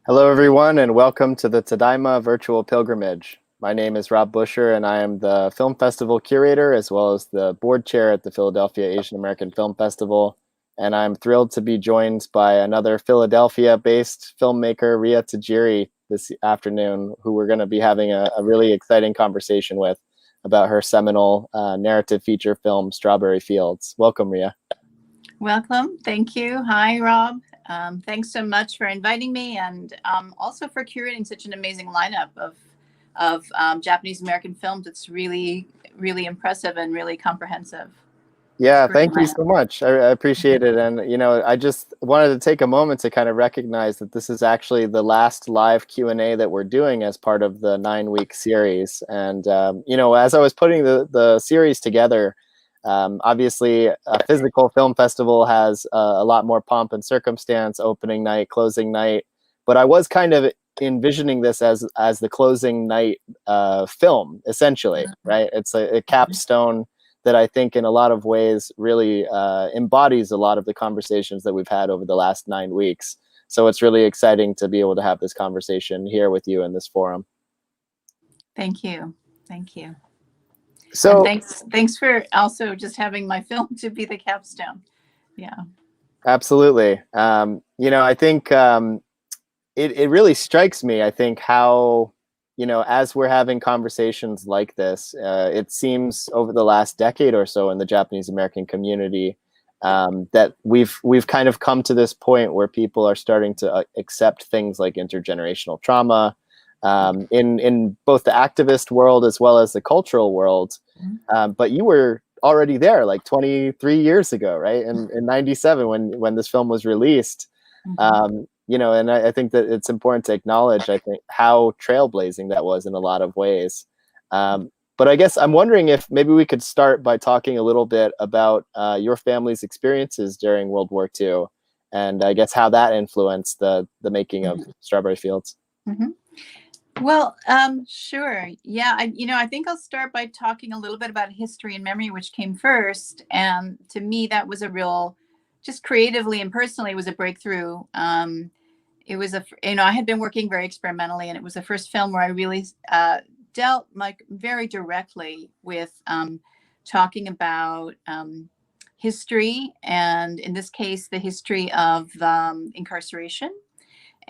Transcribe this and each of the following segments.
Hello, everyone, and welcome to the Tadaima Virtual Pilgrimage. My name is Rob Busher, and I am the Film Festival curator as well as the board chair at the Philadelphia Asian American Film Festival. And I'm thrilled to be joined by another Philadelphia-based filmmaker, Rea Tajiri, this afternoon, who we're going to be having a really exciting conversation with about her seminal narrative feature film, Strawberry Fields. Welcome, Rea. Welcome. Thank you. Hi, Rob. Thanks so much for inviting me and also for curating such an amazing lineup of Japanese American films. It's really, really impressive and really comprehensive. Yeah, thank you so much. I appreciate it. And, I just wanted to take a moment to kind of recognize that this is actually the last live Q&A that we're doing as part of the 9-week series. And, as I was putting the series together, obviously, a physical film festival has a lot more pomp and circumstance, opening night, closing night. But I was kind of envisioning this as the closing night film, essentially, right? It's a capstone that I think in a lot of ways really embodies a lot of the conversations that we've had over the last 9 weeks. So it's really exciting to be able to have this conversation here with you in this forum. Thank you. Thank you. So thanks for also just having my film to be the capstone. Yeah. Absolutely. I think it really strikes me, I think, how, as we're having conversations like this, it seems over the last decade or so in the Japanese American community that we've kind of come to this point where people are starting to accept things like intergenerational trauma, in both the activist world as well as the cultural world. But you were already there like 23 years ago, right? In 97 when this film was released. And I think that it's important to acknowledge, I think, how trailblazing that was in a lot of ways. But I guess I'm wondering if maybe we could start by talking a little bit about your family's experiences during World War II, and I guess how that influenced the making of Strawberry Fields. Well, sure. Yeah, I think I'll start by talking a little bit about history and memory, which came first. And to me, that was a real, just creatively and personally, it was a breakthrough. It was I had been working very experimentally, and it was the first film where I really dealt very directly with talking about history, and in this case, the history of incarceration.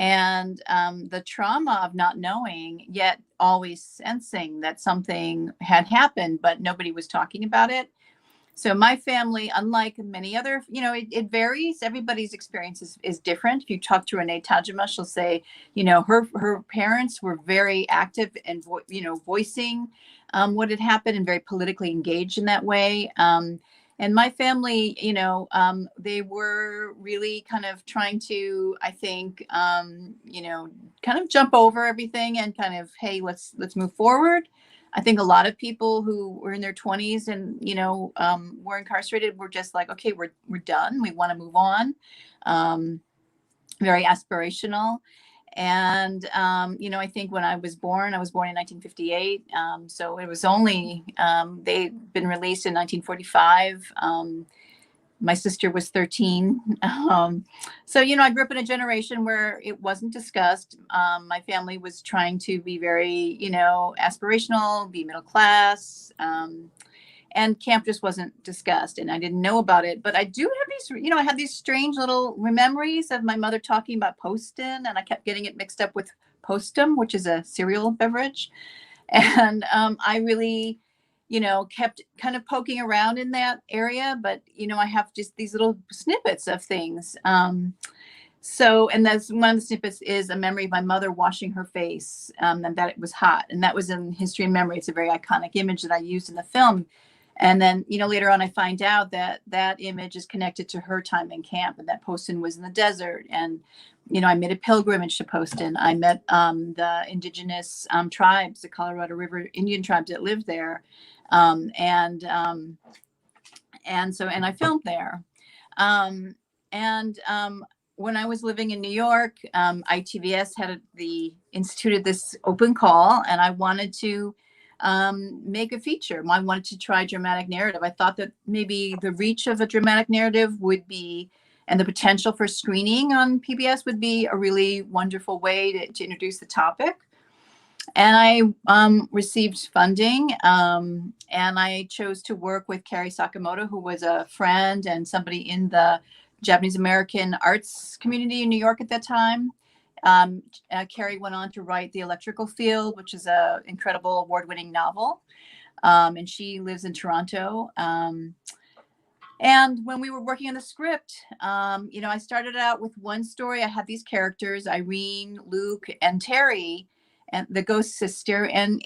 And the trauma of not knowing, yet always sensing that something had happened, but nobody was talking about it. So my family, unlike many other, it varies. Everybody's experience is different. If you talk to Rea Tajiri, she'll say, her parents were very active and, voicing what had happened and very politically engaged in that way. And my family, they were really kind of trying to, I think, kind of jump over everything and kind of, hey, let's move forward. I think a lot of people who were in their 20s and, were incarcerated were just like, okay, we're done. We want to move on. Very aspirational. And, I think when I was born in 1958. So it was only, they'd been released in 1945. My sister was 13. So, I grew up in a generation where it wasn't discussed. My family was trying to be very, aspirational, be middle class. And camp just wasn't discussed, and I didn't know about it. But I do have these, I had these strange little memories of my mother talking about Poston, and I kept getting it mixed up with Postum, which is a cereal beverage. And I really, kept kind of poking around in that area. But, I have just these little snippets of things. And that's one of the snippets is a memory of my mother washing her face, and that it was hot. And that was in History and Memory. It's a very iconic image that I used in the film. And then, later on, I find out that that image is connected to her time in camp, and that Poston was in the desert. And, I made a pilgrimage to Poston. I met the indigenous tribes, the Colorado River Indian tribes that lived there. And I filmed there. When I was living in New York, ITVS instituted this open call, and I wanted to make a feature. I wanted to try dramatic narrative. I thought that maybe the reach of a dramatic narrative would be and the potential for screening on PBS would be a really wonderful way to introduce the topic. And I received funding, and I chose to work with Carrie Sakamoto, who was a friend and somebody in the Japanese American arts community in New York at that time. Carrie went on to write The Electrical Field, which is an incredible award-winning novel, and she lives in Toronto. And when we were working on the script, I started out with one story. I had these characters, Irene, Luke, and Terry, and the ghost sister. And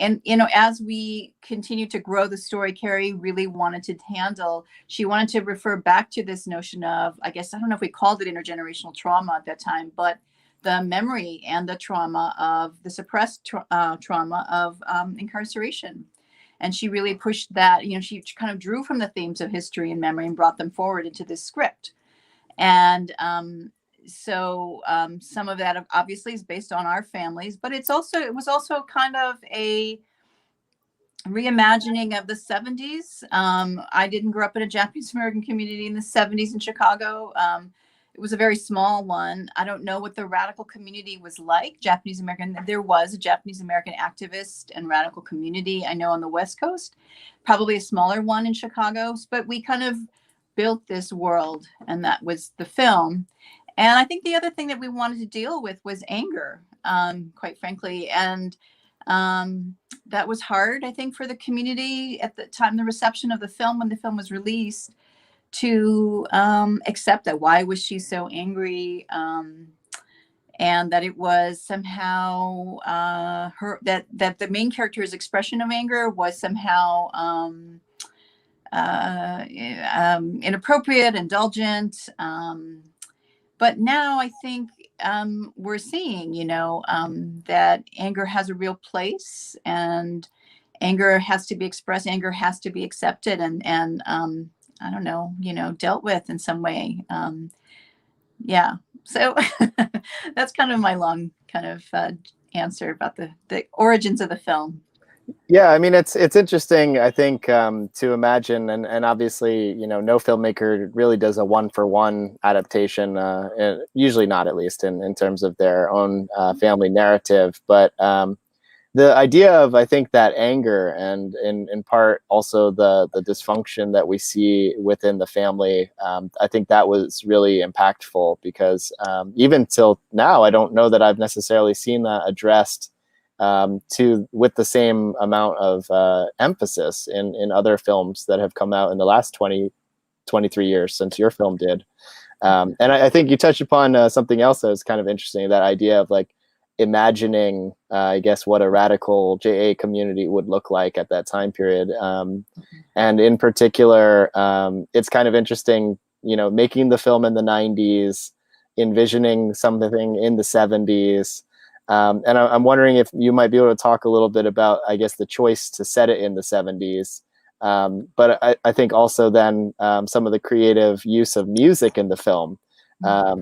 as we continued to grow the story, Carrie really wanted to she wanted to refer back to this notion of, I guess, I don't know if we called it intergenerational trauma at that time, but the memory and the trauma of the suppressed trauma of incarceration. And she really pushed that, she kind of drew from the themes of history and memory and brought them forward into this script. And so some of that obviously is based on our families, but it was also kind of a reimagining of the 70s. I didn't grow up in a Japanese American community in the 70s in Chicago. It was a very small one. I don't know what the radical community was like, Japanese American. There was a Japanese American activist and radical community, I know, on the West Coast, probably a smaller one in Chicago, but we kind of built this world, and that was the film. And I think the other thing that we wanted to deal with was anger, quite frankly. And that was hard, I think, for the community at the time, the reception of the film, when the film was released, to accept that. Why was she so angry? And that it was somehow that the main character's expression of anger was somehow inappropriate, indulgent. But now I think we're seeing, that anger has a real place, and anger has to be expressed, anger has to be accepted, and I don't know, dealt with in some way. Yeah. So that's kind of my long kind of answer about the origins of the film. Yeah, I mean, it's interesting, I think, to imagine, and obviously, no filmmaker really does a one-for-one adaptation, usually not, at least in terms of their own family narrative. But the idea of, I think, that anger, and in part also the dysfunction that we see within the family, I think that was really impactful, because even till now, I don't know that I've necessarily seen that addressed with the same amount of emphasis in other films that have come out in the last 23 years since your film did. And I think you touched upon something else that was kind of interesting, that idea of like imagining, I guess, what a radical JA community would look like at that time period. And in particular, it's kind of interesting, making the film in the 90s, envisioning something in the 70s. And I'm wondering if you might be able to talk a little bit about, I guess, the choice to set it in the 70s. But I think also then some of the creative use of music in the film.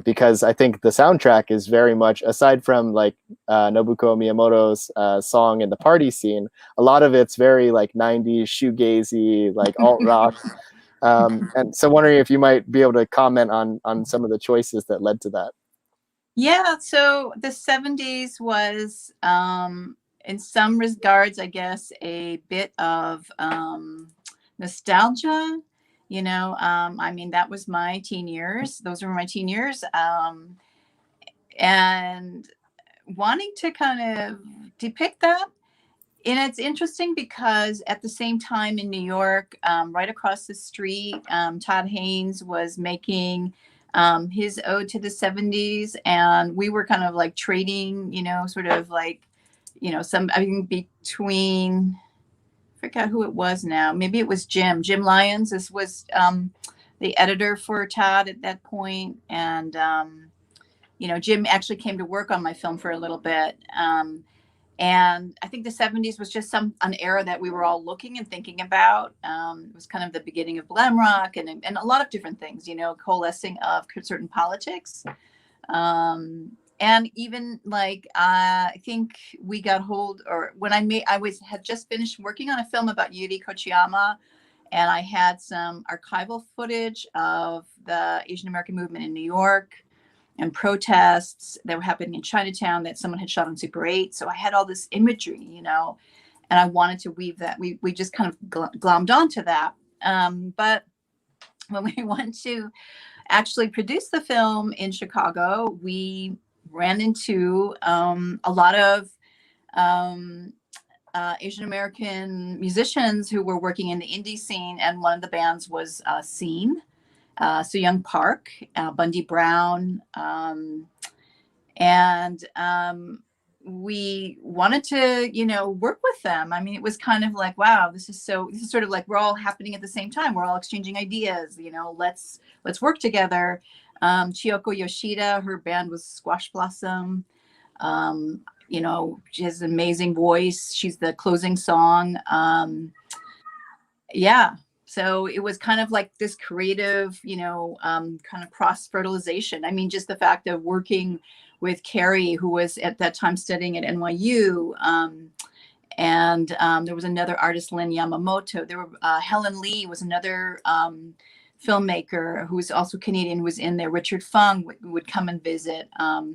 Because I think the soundtrack is very much, aside from like Nobuko Miyamoto's song in the party scene, a lot of it's very like 90s shoegazy, like alt rock. And so wondering if you might be able to comment on some of the choices that led to that. Yeah, so the 70s was, in some regards, I guess, a bit of nostalgia. I mean, that was my teen years. Those were my teen years. And wanting to kind of depict that. And it's interesting because at the same time in New York, right across the street, Todd Haynes was making his ode to the 70s. And we were kind of like trading, sort of like, I mean, between, I forgot who it was now. Maybe it was Jim Lyons. This was the editor for Todd at that point. And, Jim actually came to work on my film for a little bit. And I think the 70s was just an era that we were all looking and thinking about. It was kind of the beginning of glam rock and a lot of different things, coalescing of certain politics. And even like, I think we got hold, or when had just finished working on a film about Yuri Kochiyama. and I had some archival footage of the Asian American movement in New York and protests that were happening in Chinatown that someone had shot on Super 8. So I had all this imagery, you know, and I wanted to weave that. We just kind of glommed onto that. But when we went to actually produce the film in Chicago, we ran into a lot of Asian American musicians who were working in the indie scene, and one of the bands was Scene. So Young Park, Bundy Brown, and we wanted to, you know, work with them. I mean, it was kind of like, wow, this is sort of like we're all happening at the same time. We're all exchanging ideas, you know, let's work together. Chiyoko Yoshida, her band was Squash Blossom. You know, she has an amazing voice. She's the closing song. Yeah. So it was kind of like this creative, you know, kind of cross fertilization. I mean, just the fact of working with Carrie, who was at that time studying at NYU. And there was another artist, Lynn Yamamoto. There were Helen Lee was another filmmaker who was also Canadian, who was in there. Richard Fung would come and visit.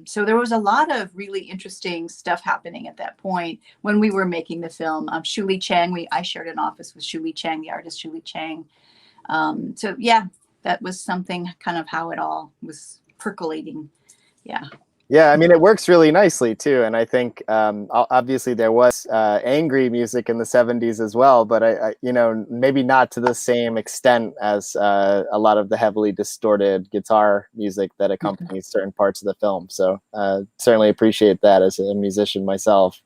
So there was a lot of really interesting stuff happening at that point when we were making the film. Shuli Chang, I shared an office with Shuli Chang, the artist Shuli Chang. So yeah, that was something kind of how it all was percolating. Yeah. Yeah, I mean, it works really nicely too, and I think obviously there was angry music in the '70s as well, but I you know, maybe not to the same extent as a lot of the heavily distorted guitar music that accompanies certain parts of the film. So certainly appreciate that as a musician myself.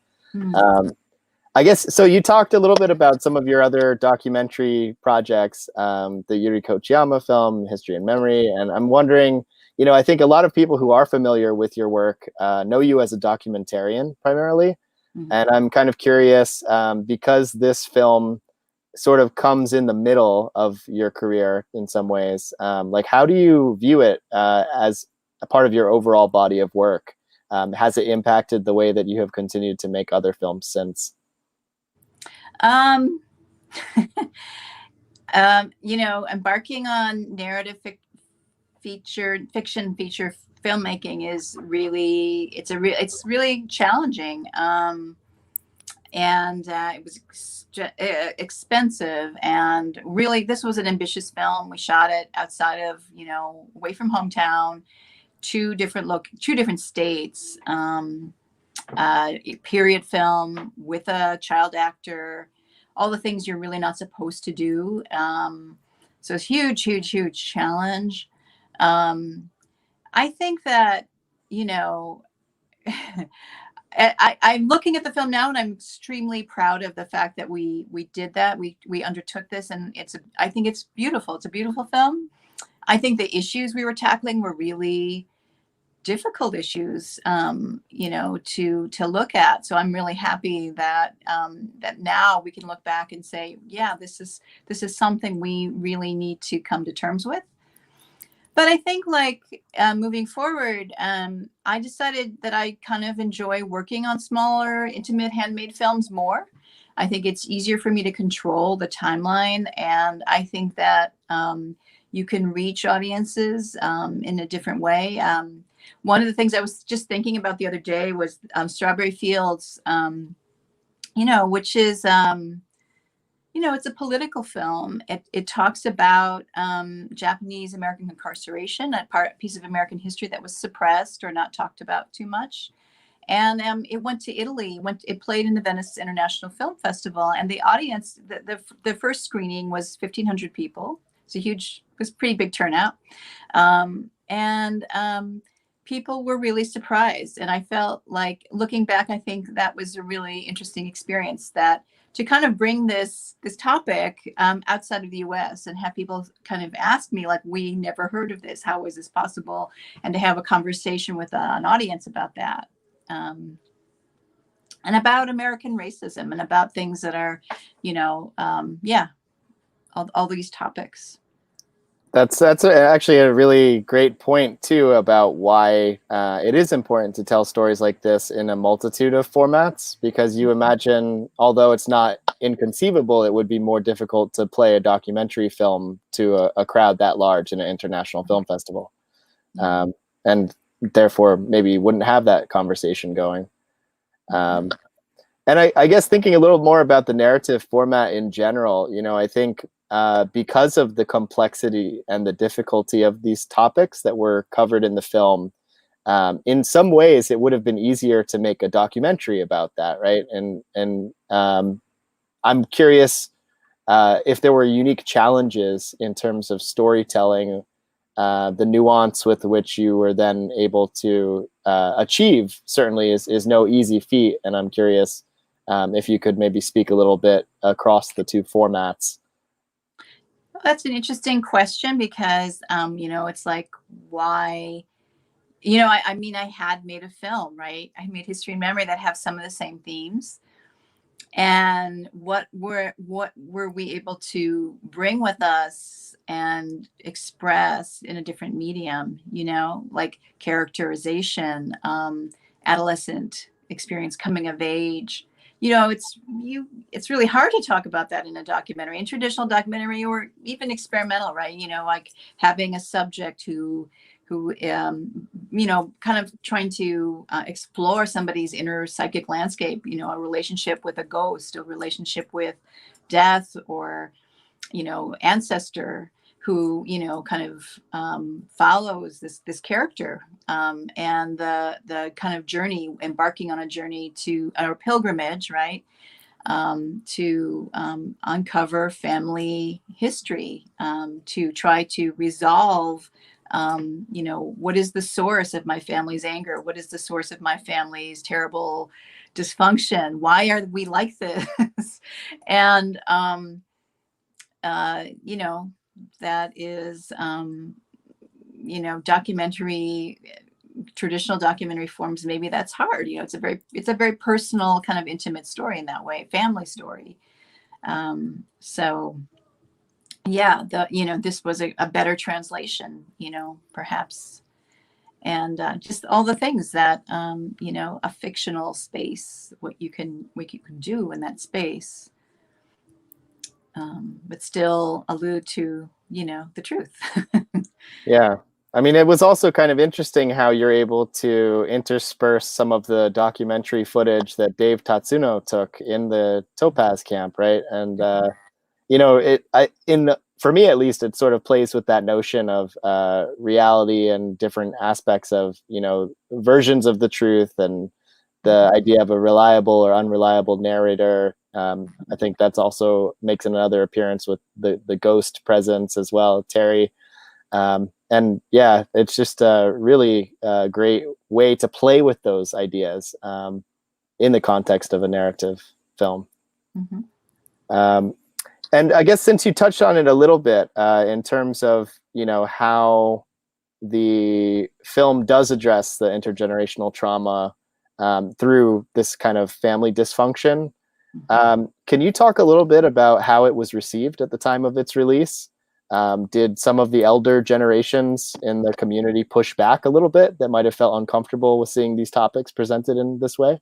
I guess so. You talked a little bit about some of your other documentary projects, the Yuri Kochiyama film, History and Memory, and I'm wondering. You know, I think a lot of people who are familiar with your work know you as a documentarian primarily. And I'm kind of curious because this film sort of comes in the middle of your career in some ways. Like, how do you view it as a part of your overall body of work? Has it impacted the way that you have continued to make other films since? You know, embarking on narrative fiction feature filmmaking is really it's really challenging, and it was expensive, and really this was an ambitious film. We shot it outside of, you know, away from hometown, two different states, period film with a child actor, all the things you're really not supposed to do. So it's huge challenge. I think that, you know, I'm looking at the film now and I'm extremely proud of the fact that we did that. We undertook this, and I think it's beautiful. It's a beautiful film. I think the issues we were tackling were really difficult issues, you know, to look at. So I'm really happy that that now we can look back and say, yeah, this is something we really need to come to terms with. But I think, like, moving forward, I decided that I kind of enjoy working on smaller, intimate, handmade films more. I think it's easier for me to control the timeline, and I think that you can reach audiences in a different way. One of the things I was just thinking about the other day was Strawberry Fields, you know, which is you know, it's a political film. It talks about Japanese American incarceration, a piece of American history that was suppressed or not talked about too much. And it went to Italy. It played in the Venice International Film Festival, and the audience, the first screening was 1,500 people. It's it was a pretty big turnout, and people were really surprised. And I felt like, looking back, I think that was a really interesting experience, that to kind of bring this topic outside of the US and have people kind of ask me, like, we never heard of this, how is this possible? And to have a conversation with an audience about that. And about American racism and about things that are, you know, yeah, all these topics. That's actually a really great point too about why it is important to tell stories like this in a multitude of formats, because you imagine, although it's not inconceivable, it would be more difficult to play a documentary film to a crowd that large in an international film festival. And therefore maybe wouldn't have that conversation going. And I guess thinking a little more about the narrative format in general, you know, I think because of the complexity and the difficulty of these topics that were covered in the film, in some ways it would have been easier to make a documentary about that, right? And I'm curious if there were unique challenges in terms of storytelling, the nuance with which you were then able to achieve certainly is no easy feat. And I'm curious if you could maybe speak a little bit across the two formats. Well, that's an interesting question because, you know, it's like, why, you know, I mean, I had made a film, right? I made History and Memory that have some of the same themes. And what were we able to bring with us and express in a different medium, you know, like characterization, adolescent experience, coming of age. You know, it's really hard to talk about that in a documentary, in traditional documentary, or even experimental, right? You know, like having a subject who you know, kind of trying to explore somebody's inner psychic landscape, you know, a relationship with a ghost, a relationship with death, or, you know, ancestor who, you know, kind of follows this character, and the kind of journey, embarking on a journey to a pilgrimage, right? To uncover family history, to try to resolve, you know, what is the source of my family's anger? What is the source of my family's terrible dysfunction? Why are we like this? And, you know, that is, you know, traditional documentary forms, maybe that's hard. You know, it's a very personal, kind of intimate story in that way, family story. So yeah, you know, this was a better translation, you know, perhaps. And just all the things that, you know, a fictional space, what you can do in that space, but still allude to, you know, the truth. Yeah. I mean, it was also kind of interesting how you're able to intersperse some of the documentary footage that Dave Tatsuno took in the Topaz camp, right? And you know, for me at least, it sort of plays with that notion of reality and different aspects of, you know, versions of the truth, and the idea of a reliable or unreliable narrator. I think that's also makes another appearance with the ghost presence as well, Terry. And yeah, it's just a really great way to play with those ideas in the context of a narrative film. Mm-hmm. And I guess since you touched on it a little bit in terms of, you know, how the film does address the intergenerational trauma through this kind of family dysfunction, can you talk a little bit about how it was received at the time of its release? Did some of the elder generations in the community push back a little bit that might have felt uncomfortable with seeing these topics presented in this way?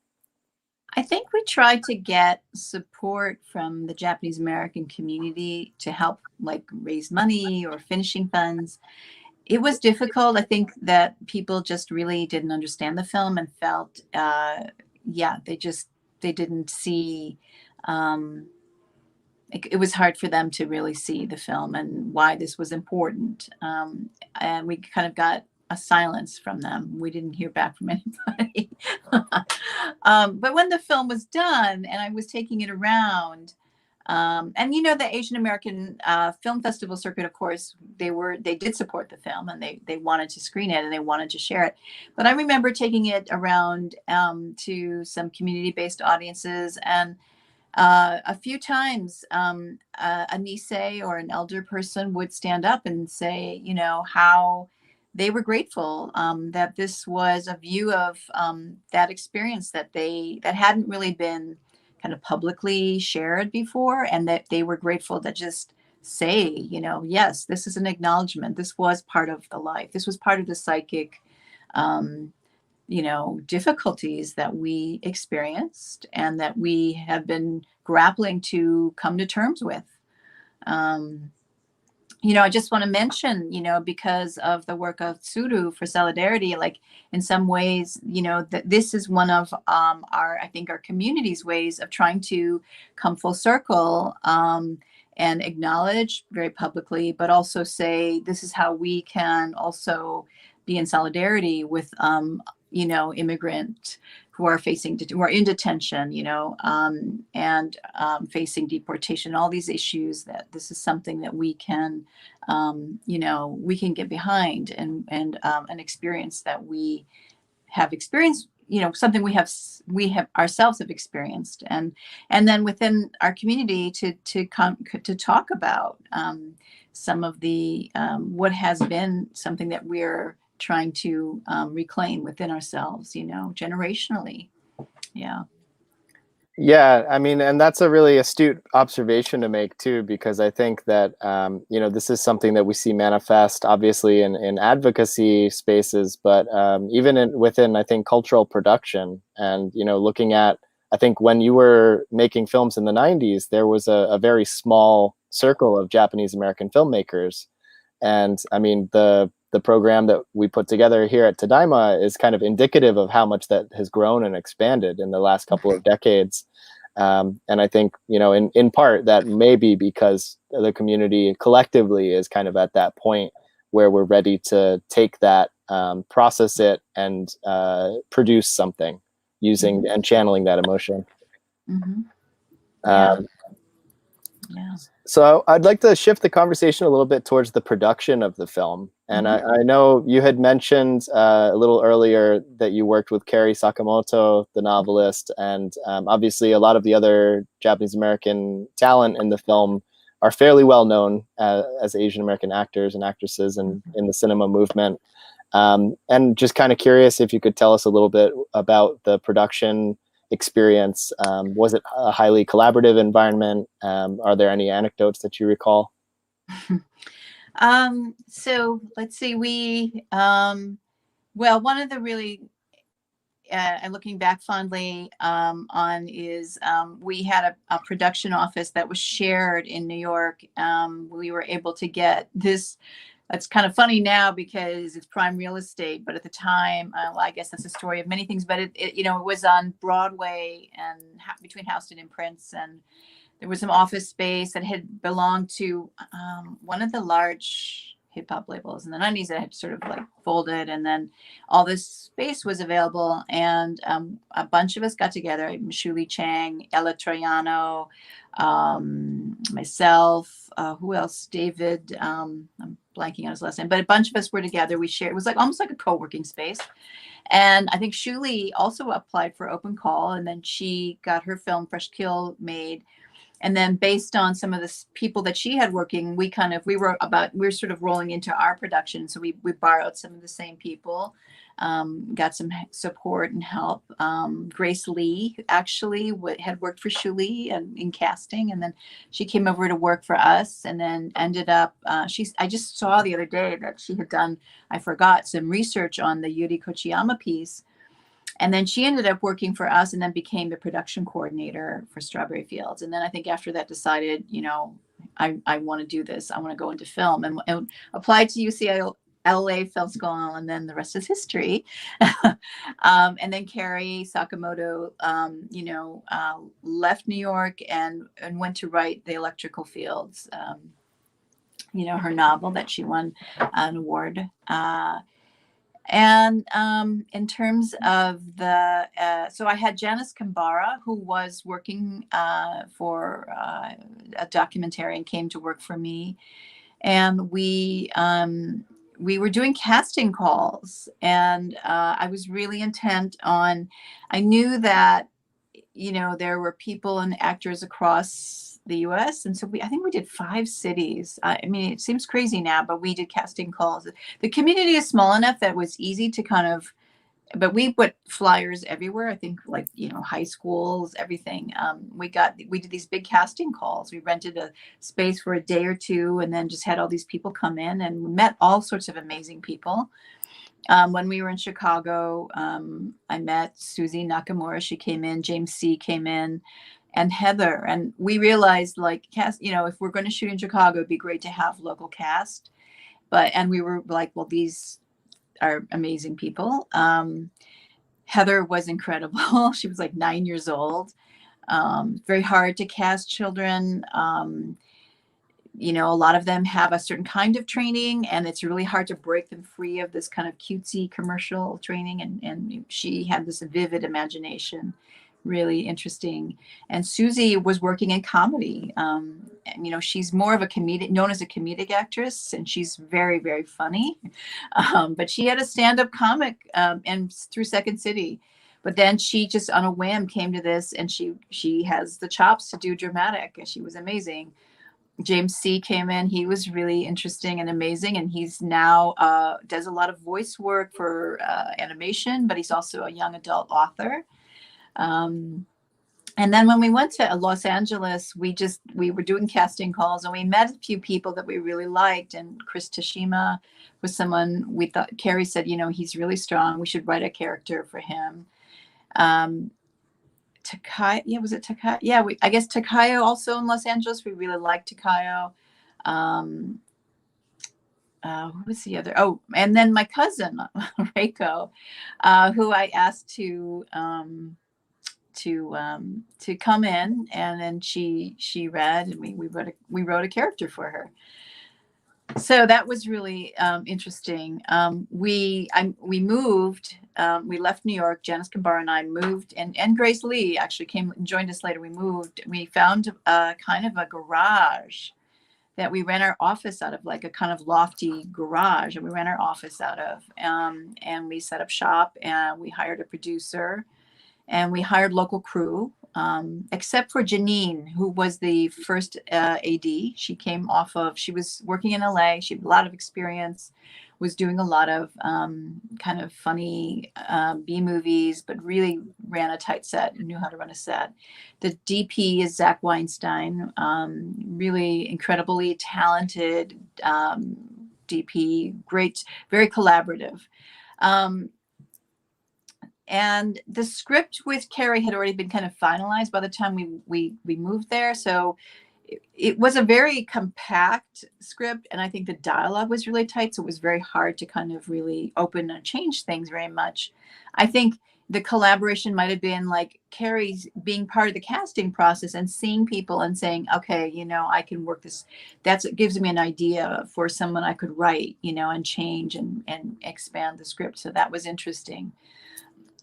I think we tried to get support from the Japanese American community to help, like, raise money or finishing funds. It was difficult. I think that people just really didn't understand the film and felt, yeah, they didn't see, it was hard for them to really see the film and why this was important. And we kind of got a silence from them. We didn't hear back from anybody. But when the film was done and I was taking it around, and you know, the Asian American Film Festival circuit, of course, they did support the film, and they wanted to screen it and they wanted to share it. But I remember taking it around to some community-based audiences, and a few times a nisei or an elder person would stand up and say, you know, how they were grateful that this was a view of that experience that hadn't really been kind of publicly shared before, and that they were grateful to just say, you know, yes, this is an acknowledgement. This was part of the life. This was part of the psychic difficulties that we experienced and that we have been grappling to come to terms with. Um, I just want to mention, because of the work of Suru for Solidarity, like in some ways, that this is one of I think our community's ways of trying to come full circle, and acknowledge very publicly, but also say this is how we can also be in solidarity with, immigrant who are who are in detention, and facing deportation, all these issues, that this is something that we can, we can get behind, and an experience that we have experienced, something we have ourselves have experienced, and then within our community to talk about some of the what has been something that we're trying to reclaim within ourselves, generationally. Yeah. Yeah, I mean, and that's a really astute observation to make too, because I think that this is something that we see manifest obviously in advocacy spaces, but even within, I think, cultural production. And looking at, I think when you were making films in the '90s, there was a very small circle of Japanese American filmmakers, and I mean the program that we put together here at Tadaima is kind of indicative of how much that has grown and expanded in the last couple of decades. And I think, in part that may be because the community collectively is kind of at that point where we're ready to take that, process it, and produce something using and channeling that emotion. Mm-hmm. Yeah. Um, Yeah. So I'd like to shift the conversation a little bit towards the production of the film. And I know you had mentioned a little earlier that you worked with Kari Sakamoto, the novelist, and obviously a lot of the other Japanese American talent in the film are fairly well known as Asian American actors and actresses in the cinema movement. And just kind of curious if you could tell us a little bit about the production experience. Was it a highly collaborative environment? Are there any anecdotes that you recall? So let's see, well, one of the really, and looking back fondly on is we had a production office that was shared in New York. We were able to get this. It's kind of funny now because it's prime real estate, but at the time, well, I guess that's a story of many things. But it was on Broadway and between Houston and Prince, and there was some office space that had belonged to one of the large hip hop labels in the '90s that had sort of like folded, and then all this space was available, and a bunch of us got together. Shuli Chang, Ella Troiano, myself, who else? David. I'm blanking on his last name, but a bunch of us were together. We shared. It was like almost like a co-working space. And I think Shuli also applied for open call, and then she got her film Fresh Kill made. And then based on some of the people that she had working, we were sort of rolling into our production. So we borrowed some of the same people, got some support and help. Grace Lee actually had worked for Shuli and in casting, and then she came over to work for us, and then ended up, I just saw the other day that she had done, I forgot, some research on the Yuri Kochiyama piece. And then she ended up working for us, and then became the production coordinator for Strawberry Fields. And then I think after that decided, I want to do this. I want to go into film, and applied to UCLA Film School, and then the rest is history. And then Kari Sakamoto, left New York and went to write The Electrical Fields, her novel that she won an award. And in terms of so I had Janice Kambara, who was working for a documentary and came to work for me. And we were doing casting calls, and I was really intent on, I knew that, there were people and actors across the US. And so I think we did 5 cities. I mean, it seems crazy now, but we did casting calls. The community is small enough that it was easy to but we put flyers everywhere. I think like, high schools, everything. We did these big casting calls. We rented a space for a day or two, and then just had all these people come in, and we met all sorts of amazing people. When we were in Chicago, I met Susie Nakamura. She came in, James C. came in, and Heather. And we realized, like, cast, you know, if we're going to shoot in Chicago, it'd be great to have local cast. And we were like, well, these are amazing people. Heather was incredible. She was like 9 years old. Very hard to cast children. You know, a lot of them have a certain kind of training, and it's really hard to break them free of this kind of cutesy commercial training. And she had this vivid imagination, really interesting. And Susie was working in comedy. And, you know, she's more of a comedic, known as a comedic actress, and she's very, very funny. But she had a stand-up comic, and through Second City. But then she just on a whim came to this, and she has the chops to do dramatic, and she was amazing. James C came in. He was really interesting and amazing, and he's now does a lot of voice work for animation, but he's also a young adult author. And then when we went to Los Angeles, we were doing casting calls, and we met a few people that we really liked. And Chris Tashima was someone we thought, Carrie said, you know, he's really strong. We should write a character for him. Takai, yeah, was it Takai? Yeah, I guess Takayo also in Los Angeles. We really liked Takayo. Who was the other? Oh, and then my cousin Reiko, who I asked to come in, and then she read, and we wrote a character for her. So that was really interesting. We moved. We left New York. Janice Kambara and I moved, and Grace Lee actually came and joined us later. We moved. We found kind of a garage that we ran our office out of, like a kind of lofty garage, and we ran our office out of. And we set up shop, and we hired a producer, and we hired local crew. Except for Janine, who was the first AD. She was working in LA. She had a lot of experience, was doing a lot of kind of funny B movies, but really ran a tight set and knew how to run a set. The DP is Zach Weinstein, really incredibly talented DP, great, very collaborative. And the script with Carrie had already been kind of finalized by the time we moved there. So it was a very compact script, and I think the dialogue was really tight. So it was very hard to kind of really open and change things very much. I think the collaboration might have been like Carrie's being part of the casting process and seeing people and saying, okay, you know, I can work this. That's what gives me an idea for someone I could write, you know, and change and expand the script. So that was interesting.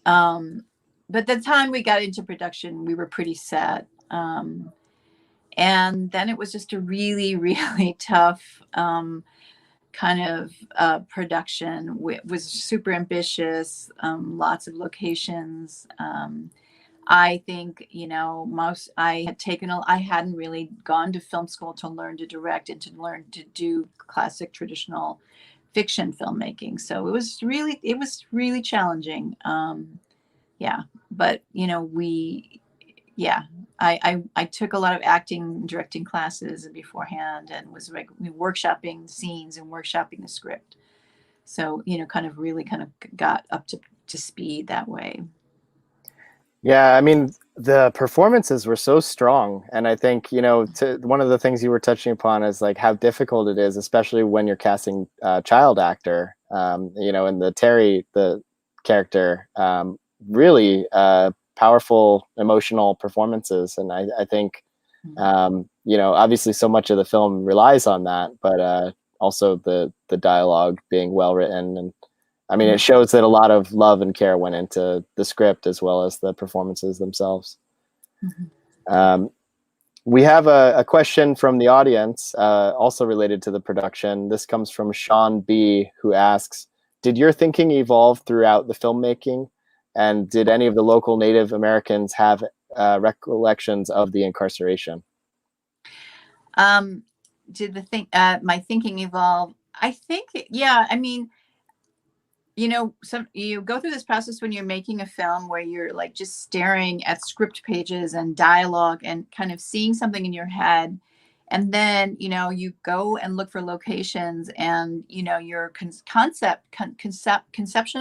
But the time we got into production, we were pretty set. And then it was just a really, really tough kind of production. It was super ambitious, lots of locations. I think, you know, I hadn't really gone to film school to learn to direct and to learn to do classic traditional fiction filmmaking. So it was really challenging. Yeah, but you know, I took a lot of acting and directing classes beforehand, and was like workshopping scenes and workshopping the script. So, you know, kind of got up to speed that way. Yeah, I mean, the performances were so strong. And I think, you know, one of the things you were touching upon is like how difficult it is, especially when you're casting a child actor, you know, and the character, really powerful emotional performances. And I think, you know, obviously so much of the film relies on that, but also the dialogue being well written. And I mean, it shows that a lot of love and care went into the script as well as the performances themselves. Mm-hmm. We have a question from the audience, also related to the production. This comes from Sean B., who asks, did your thinking evolve throughout the filmmaking? And did any of the local Native Americans have recollections of the incarceration? Did my thinking evolve? I think, yeah, I mean, you know, you go through this process when you're making a film where you're like just staring at script pages and dialogue and kind of seeing something in your head. And then, you go and look for locations, and, your conception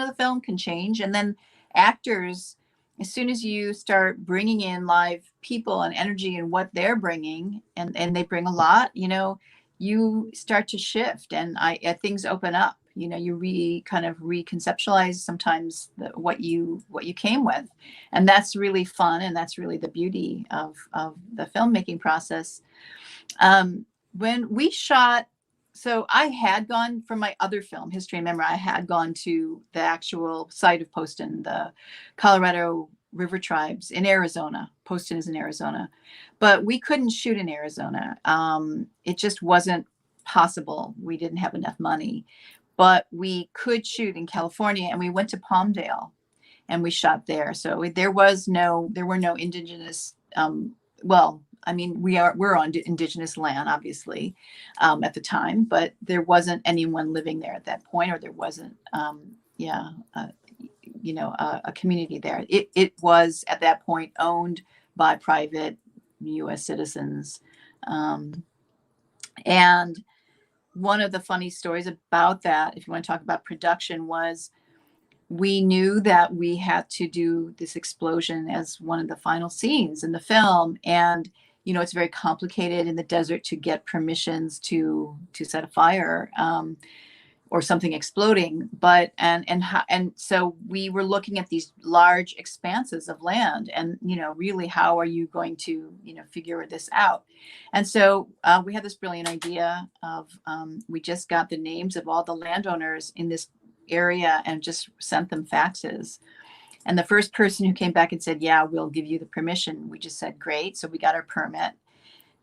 of the film can change. And then actors, as soon as you start bringing in live people and energy and what they're bringing, and they bring a lot, you start to shift, and things open up. You kind of reconceptualize sometimes what you came with, and that's really fun, and that's really the beauty of the filmmaking process. When we shot, so I had gone from my other film, History and Memory, I had gone to the actual site of Poston, the Colorado River Tribes in Arizona. Poston is in Arizona, but we couldn't shoot in Arizona. It just wasn't possible. We didn't have enough money, but we could shoot in California, and we went to Palmdale and we shot there. So there were no indigenous, well, I mean, we're on indigenous land, obviously, at the time, but there wasn't anyone living there at that point, or there wasn't, a community there. It was at that point owned by private U.S. citizens. And one of the funny stories about that, if you want to talk about production, was we knew that we had to do this explosion as one of the final scenes in the film. And, it's very complicated in the desert to get permissions to set a fire, or something exploding. But, and so we were looking at these large expanses of land, and, really, how are you going to, figure this out? And so we had this brilliant idea of, we just got the names of all the landowners in this area and just sent them faxes. And the first person who came back and said, yeah, we'll give you the permission, we just said, great. So we got our permit.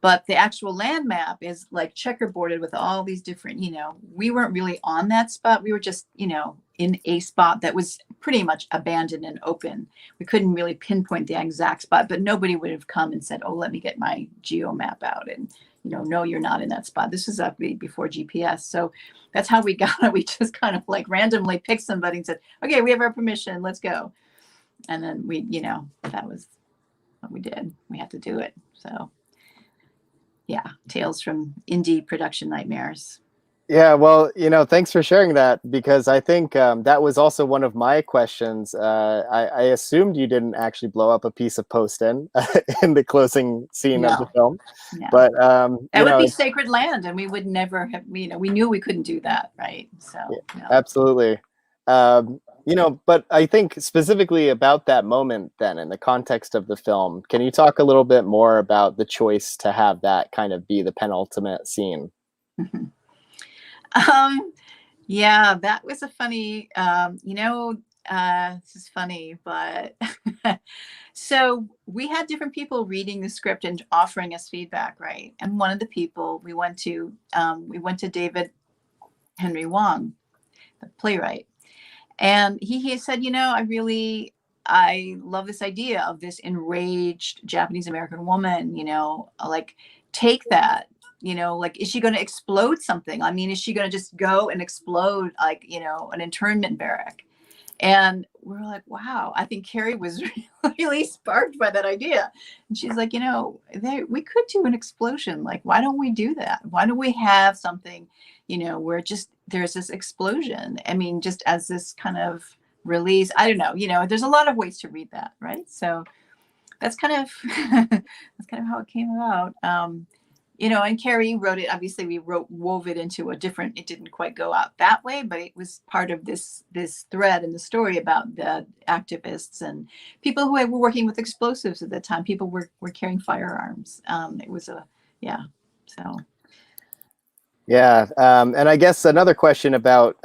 But the actual land map is like checkerboarded with all these different, we weren't really on that spot. We were just, in a spot that was pretty much abandoned and open. We couldn't really pinpoint the exact spot, but nobody would have come and said, oh, let me get my geo map out. And, no, you're not in that spot. This was before GPS. So that's how we got it. We just kind of like randomly picked somebody and said, okay, we have our permission, let's go. And then we, that was what we did. We had to do it. So yeah, tales from indie production nightmares. Yeah, well, thanks for sharing that, because I think that was also one of my questions. I assumed you didn't actually blow up a piece of post-in in the closing scene of the film, but that would be sacred land, and we would never have. We knew we couldn't do that, right? So yeah, absolutely. But I think specifically about that moment, then, in the context of the film, can you talk a little bit more about the choice to have that kind of be the penultimate scene? Yeah, that was a funny, this is funny, but so we had different people reading the script and offering us feedback, right? And one of the people we went to David Henry Wong, the playwright. And he said, I love this idea of this enraged Japanese American woman, like, take that, like, is she going to explode something? I mean, is she going to just go and explode, like, an internment barrack? And we're like, wow, I think Carrie was really sparked by that idea. And she's like, we could do an explosion. Like, why don't we do that? Why don't we have something, where just there's this explosion? I mean, just as this kind of release. I don't know, there's a lot of ways to read that, right? So that's kind of how it came about. And Carrie wrote it. Obviously, we wove it into it didn't quite go out that way, but it was part of this thread in the story about the activists and people who were working with explosives at the time. People were carrying firearms. It was so. Yeah, and I guess another question about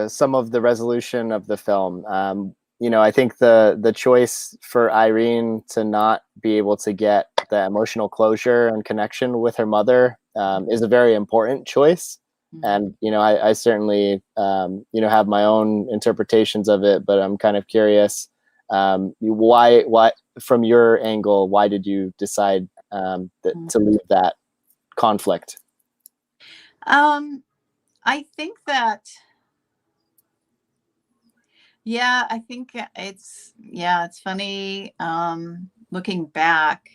some of the resolution of the film. I think the choice for Irene to not be able to get the emotional closure and connection with her mother is a very important choice. And, I certainly, have my own interpretations of it, but I'm kind of curious, why, from your angle, why did you decide to leave that conflict? I think that, I think it's funny. Looking back,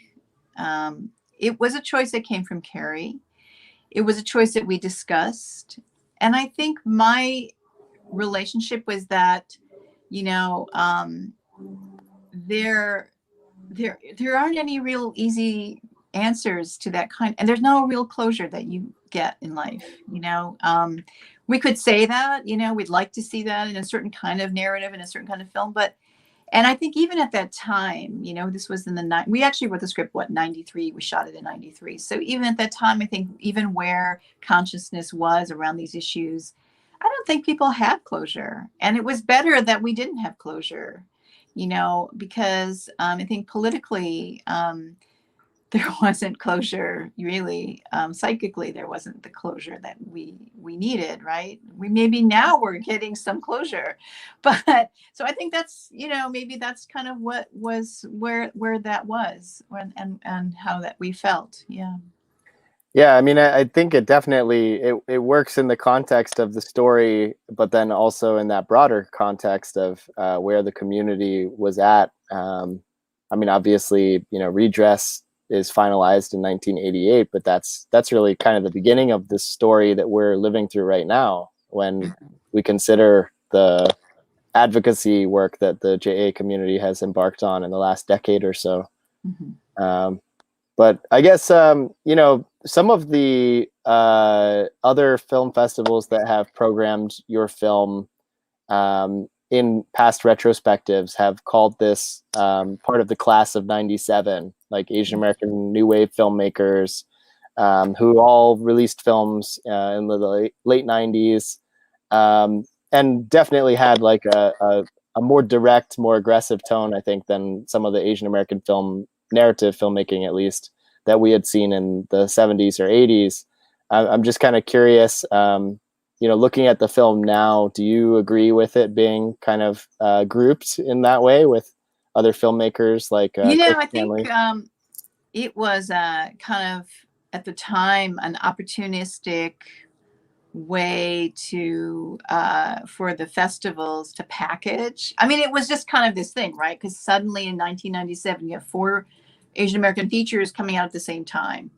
it was a choice that came from Carrie. it was a choice that we discussed. And I think my relationship was that, you know, there aren't any real easy answers to that kind, and there's no real closure that you get in life, you know. We could say that, you know, we'd like to see that in a certain kind of narrative, in a certain kind of film, but and I think even at that time, you know, this was in the night. We actually wrote the script, what, 93? We shot it in 93. So even at that time, I think even where consciousness was around these issues, I don't think people had closure. And it was better that we didn't have closure, you know, because I think politically, there wasn't closure really. Psychically, there wasn't the closure that we needed, right? We maybe now we're getting some closure, but so I think that's, you know, maybe that's kind of what was where that was when and how that we felt. Yeah. Yeah, I mean, I think it definitely it works in the context of the story, but then also in that broader context of where the community was at. I mean, obviously, you know, redress is finalized in 1988, but that's really kind of the beginning of this story that we're living through right now, when we consider the advocacy work that the JA community has embarked on in the last decade or so. But I guess, you know, some of the other film festivals that have programmed your film in past retrospectives have called this part of the class of 97, like Asian American New Wave filmmakers who all released films in the late 90s and definitely had like a more direct, more aggressive tone, I think, than some of the Asian American film narrative filmmaking, at least, that we had seen in the 70s or 80s. I'm just kind of curious, you know, looking at the film now, do you agree with it being kind of grouped in that way with other filmmakers like You know, Chris I think Stanley? it was kind of at the time an opportunistic way to for the festivals to package. I mean, it was just kind of this thing, right? Because suddenly in 1997 you have 4 Asian American features coming out at the same time,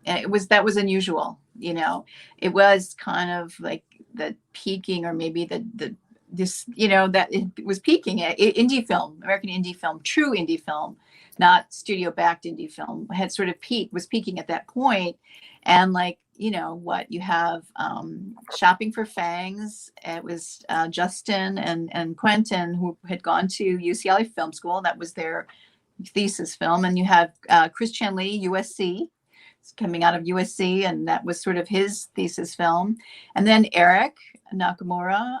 and that was unusual, you know. It was kind of like the peaking, or maybe the this, you know, that it was peaking at indie film, American indie film, true indie film, not studio backed indie film, had sort of was peaking at that point. And like, you know, what you have, Shopping for Fangs. It was Justin and Quentin, who had gone to UCLA Film School. That was their thesis film. And you have Chris Lee, USC, coming out of USC, and that was sort of his thesis film. And then Eric Nakamura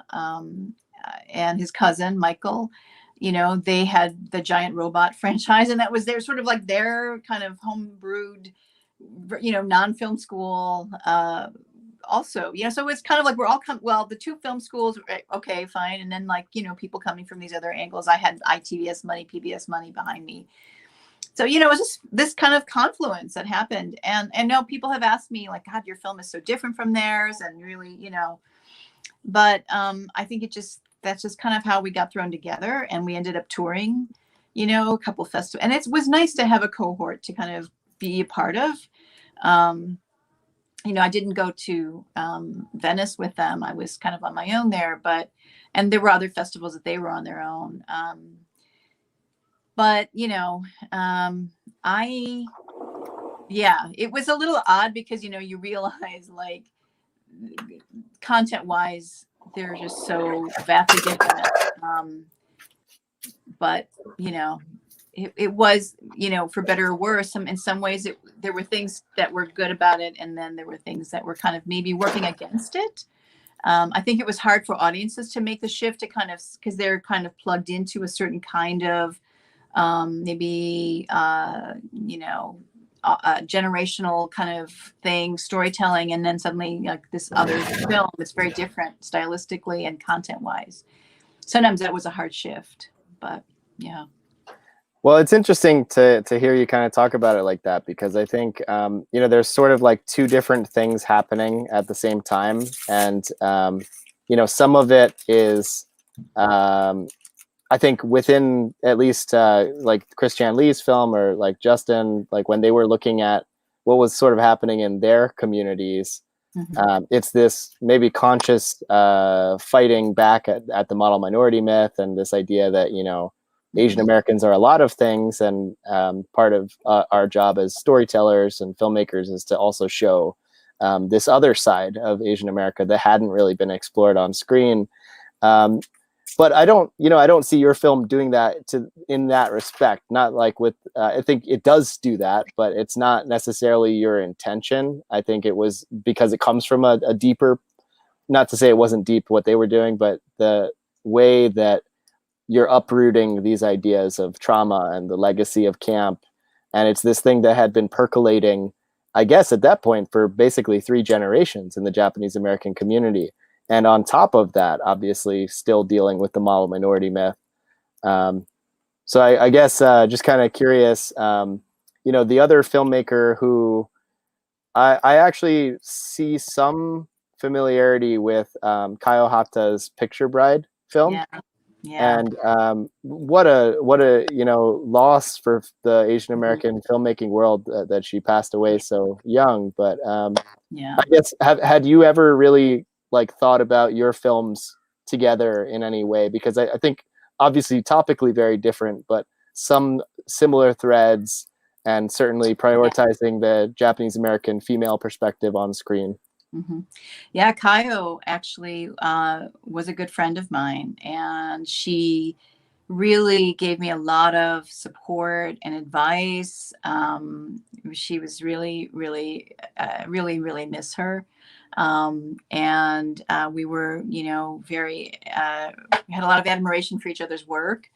and his cousin Michael, you know, they had the Giant Robot franchise, and that was their sort of like their kind of homebrewed, you know, non-film school also, you know. So it's kind of like we're all well, the 2 film schools, okay, fine, and then, like, you know, people coming from these other angles. I had ITVS money, PBS money behind me. So, you know, it was just this kind of confluence that happened. And now people have asked me, like, God, your film is so different from theirs, and really, you know, but I think that's just kind of how we got thrown together, and we ended up touring, you know, a couple festivals, and it was nice to have a cohort to kind of be a part of. You know, I didn't go to Venice with them. I was kind of on my own there, and there were other festivals that they were on their own. But, you know, yeah, it was a little odd because, you know, you realize, like, content wise, they're just so vastly different. But, you know, it was, you know, for better or worse, in some ways there were things that were good about it, and then there were things that were kind of maybe working against it. I think it was hard for audiences to make the shift to kind of, because they're kind of plugged into a certain kind of maybe you know, generational kind of thing, storytelling, and then suddenly, like, this other film that's very different stylistically and content wise. Sometimes that was a hard shift, but yeah. Well, it's interesting to hear you kind of talk about it like that, because I think, you know, there's sort of like 2 different things happening at the same time. And, you know, some of it is, I think within at least like Chris Lee's film, or like Justin, like when they were looking at what was sort of happening in their communities, It's this maybe conscious fighting back at the model minority myth, and this idea that, you know, Asian Americans are a lot of things, and part of our job as storytellers and filmmakers is to also show this other side of Asian America that hadn't really been explored on screen. But I don't see your film doing that in that respect. Not like with, I think it does do that, but it's not necessarily your intention. I think it was because it comes from a deeper, not to say it wasn't deep what they were doing, but the way that you're uprooting these ideas of trauma and the legacy of camp. And it's this thing that had been percolating, I guess, at that point for basically 3 generations in the Japanese American community. And on top of that, obviously, still dealing with the model minority myth. So I guess just kind of curious, you know, the other filmmaker who I actually see some familiarity with, Kaio Hata's Picture Bride film. Yeah. Yeah. And what a you know, loss for the Asian American filmmaking world that she passed away so young. But Yeah. I guess had you ever really like thought about your films together in any way? Because I think obviously topically very different, but some similar threads, and certainly prioritizing the Japanese American female perspective on screen. Yeah, Kaio actually was a good friend of mine, and she really gave me a lot of support and advice. She was really, really miss her. And we were, you know, very, had a lot of admiration for each other's work.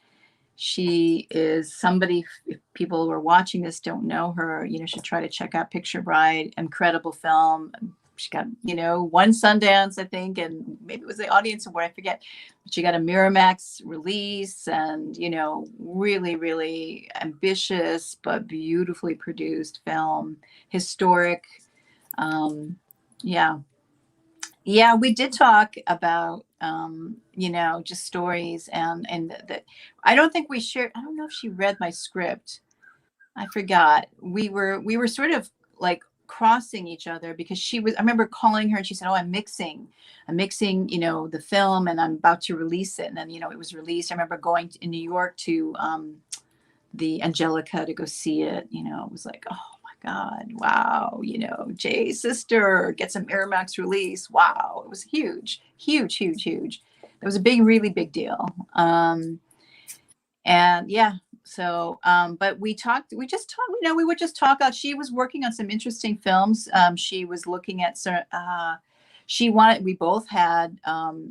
She is somebody, if people who are watching this don't know her, you know, should try to check out Picture Bride. Incredible film. She got, you know, 1 Sundance, I think, and maybe it was the Audience Award, I forget. But she got a Miramax release, and, you know, really ambitious but beautifully produced film, historic. Yeah. Yeah, we did talk about, you know, just stories, and that I don't think we shared. I don't know if she read my script. I forgot. We were sort of like crossing each other, because she was, I remember calling her and she said, "Oh, I'm mixing, you know, the film, and I'm about to release it." And then, you know, it was released. I remember going in New York to the Angelica to go see it. You know, it was like, oh my God, wow, you know, Jay's sister gets a Miramax release. Wow. It was huge. It was a really big deal. And yeah, so but we just talked, you know, we would just talk out. She was working on some interesting films. She was looking at we both had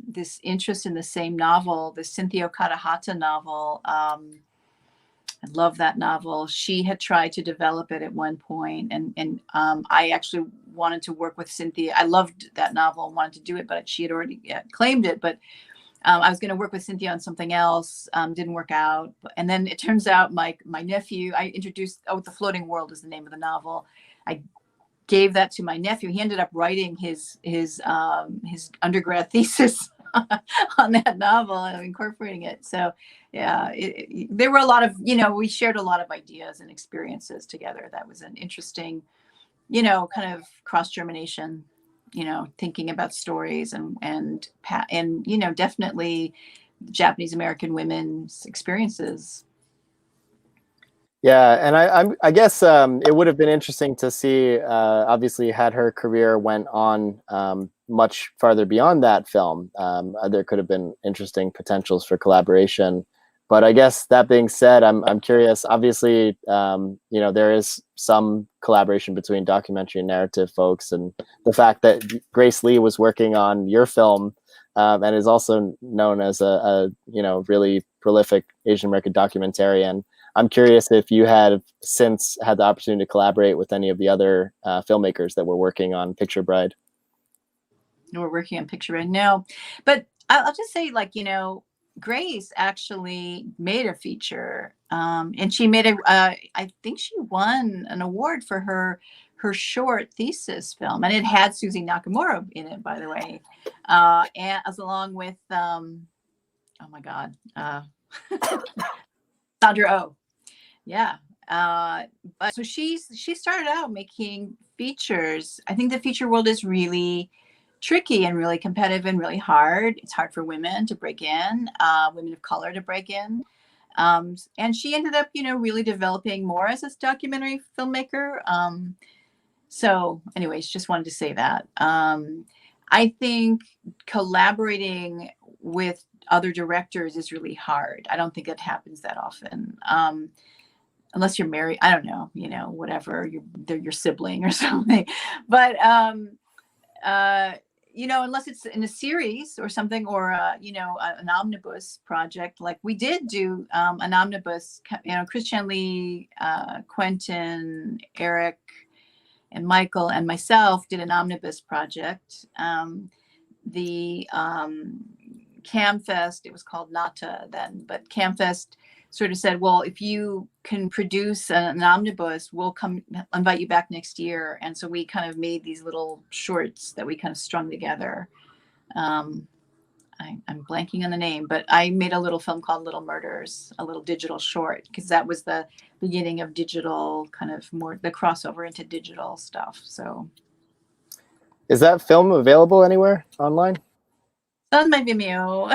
this interest in the same novel, the Cynthia Okada novel. I love that novel. She had tried to develop it at one point, and I actually wanted to work with Cynthia. I loved that novel and wanted to do it, but she had already claimed it. But I was going to work with Cynthia on something else. Didn't work out. And then it turns out my nephew, I introduced, The Floating World is the name of the novel. I gave that to my nephew. He ended up writing his undergrad thesis on that novel and incorporating it. So yeah, there were a lot of, you know, we shared a lot of ideas and experiences together. That was an interesting, you know, kind of cross germination, you know, thinking about stories and you know, definitely Japanese American women's experiences. Yeah, and I guess it would have been interesting to see. Obviously, had her career went on much farther beyond that film, there could have been interesting potentials for collaboration. But I guess that being said, I'm curious. Obviously, you know, there is some collaboration between documentary and narrative folks, and the fact that Grace Lee was working on your film and is also known as a you know, really prolific Asian American documentarian. I'm curious if you had since had the opportunity to collaborate with any of the other filmmakers that were working on Picture Bride. We're working on Picture Bride now, but I'll just say, like, you know, Grace actually made a feature, and she made I think she won an award for her short thesis film, and it had Susie Nakamura in it, by the way, and as along with oh my God, Sandra Oh. Yeah. But so she started out making features. I think the feature world is really tricky and really competitive and really hard. It's hard for women to break in, women of color to break in. And she ended up, really developing more as a documentary filmmaker. So anyways, just wanted to say that. I think collaborating with other directors is really hard. I don't think it happens that often. Unless you're married, I don't know, whatever, they're your sibling or something. But, unless it's in a series or something, or, an omnibus project, like we did do an omnibus, Christian Lee, Quentin, Eric, and Michael and myself did an omnibus project. The CamFest, it was called NATA then, but CamFest sort of said, well, if you can produce an omnibus, we'll come invite you back next year. And so we kind of made these little shorts that we kind of strung together. I'm blanking on the name, but I made a little film called Little Murders, a little digital short, because that was the beginning of digital, kind of more the crossover into digital stuff. So, is that film available anywhere online? on my Vimeo.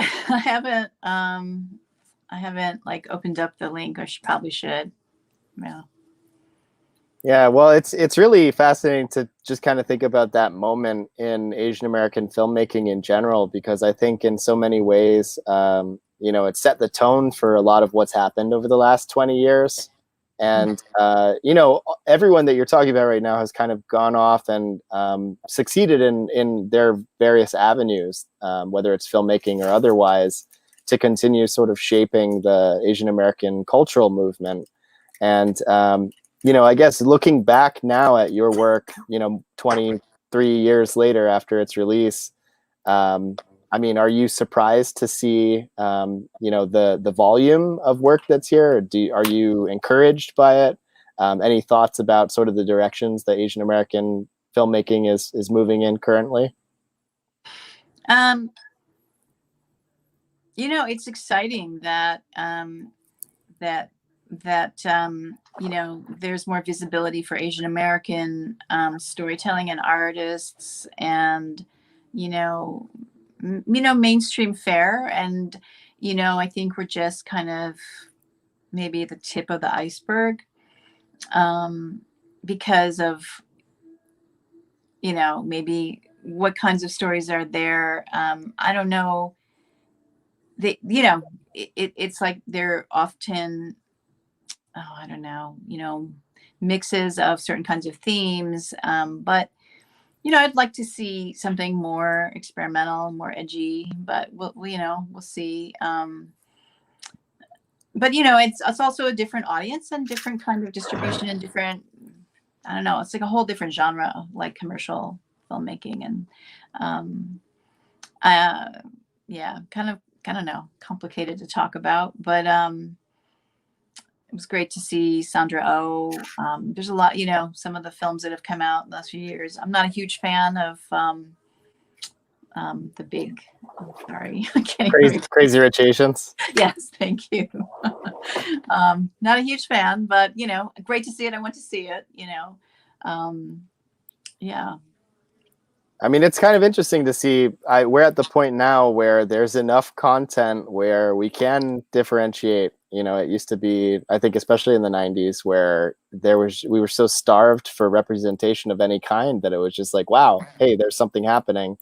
I haven't like opened up the link. I probably should. Yeah. Yeah, well, it's really fascinating to just kind of think about that moment in Asian American filmmaking in general, because I think in so many ways, it set the tone for a lot of what's happened over the last 20 years. And, everyone that you're talking about right now has kind of gone off and succeeded in their various avenues, whether it's filmmaking or otherwise, to continue sort of shaping the Asian American cultural movement. And, I guess looking back now at your work, 23 years later after its release, are you surprised to see, the volume of work that's here? Are you encouraged by it? Any thoughts about sort of the directions that Asian American filmmaking is moving in currently? It's exciting that there's more visibility for Asian American storytelling and artists, and mainstream fare. And I think we're just kind of maybe the tip of the iceberg, because of maybe what kinds of stories are there. I don't know. It's like they're often, I don't know, mixes of certain kinds of themes. But, I'd like to see something more experimental, more edgy, but we'll see. But, it's also a different audience and different kind of distribution and different, I don't know, it's like a whole different genre, like commercial filmmaking. And yeah, kind of, I don't know, complicated to talk about, but it was great to see Sandra Oh. There's a lot, some of the films that have come out in the last few years. I'm not a huge fan of the big, sorry, I can't Crazy Rich Asians. Yes, thank you. Not a huge fan, but great to see it. I went to see it. Yeah. It's kind of interesting to see. We're at the point now where there's enough content where we can differentiate. It used to be, I think, especially in the 90s, where we were so starved for representation of any kind that it was just like, wow, hey, there's something happening.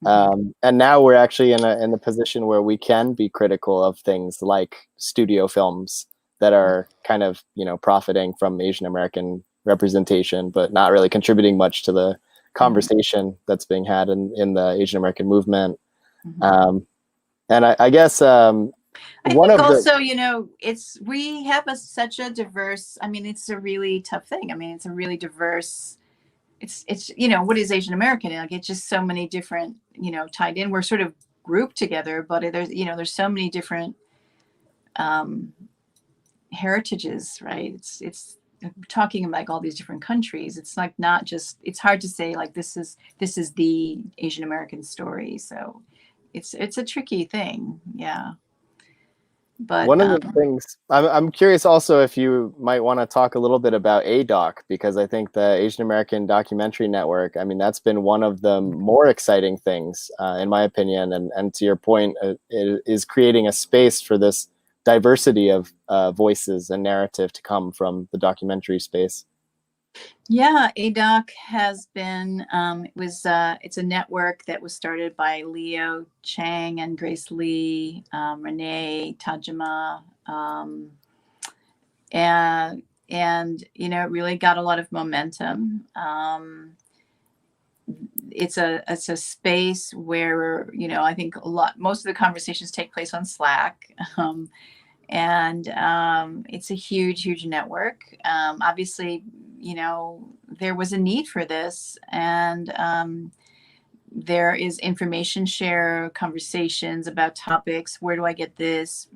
And now we're actually in a position where we can be critical of things like studio films that are kind of, profiting from Asian American representation, but not really contributing much to the conversation that's being had in the Asian American movement. And I guess I think also, we have such a diverse, it's a really tough thing. It's a really diverse, it's what is Asian American? Like, it's just so many different, tied in. We're sort of grouped together, but there's so many different heritages, right? It's talking about like all these different countries. It's like not just, it's hard to say like this is the Asian American story. So it's a tricky thing. Yeah. But One of the things I'm curious also if you might want to talk a little bit about ADOC, because I think the Asian American Documentary Network, I mean, that's been one of the more exciting things, in my opinion. And to your point, it is creating a space for this diversity of voices and narrative to come from the documentary space. yeah, ADOC has been, it's a network that was started by Leo Chang and Grace Lee, Renee Tajima, and it really got a lot of momentum. It's a space where, I think most of the conversations take place on Slack. And it's a huge network. Obviously, there was a need for this, and there is information share, conversations about topics. Where do I get this?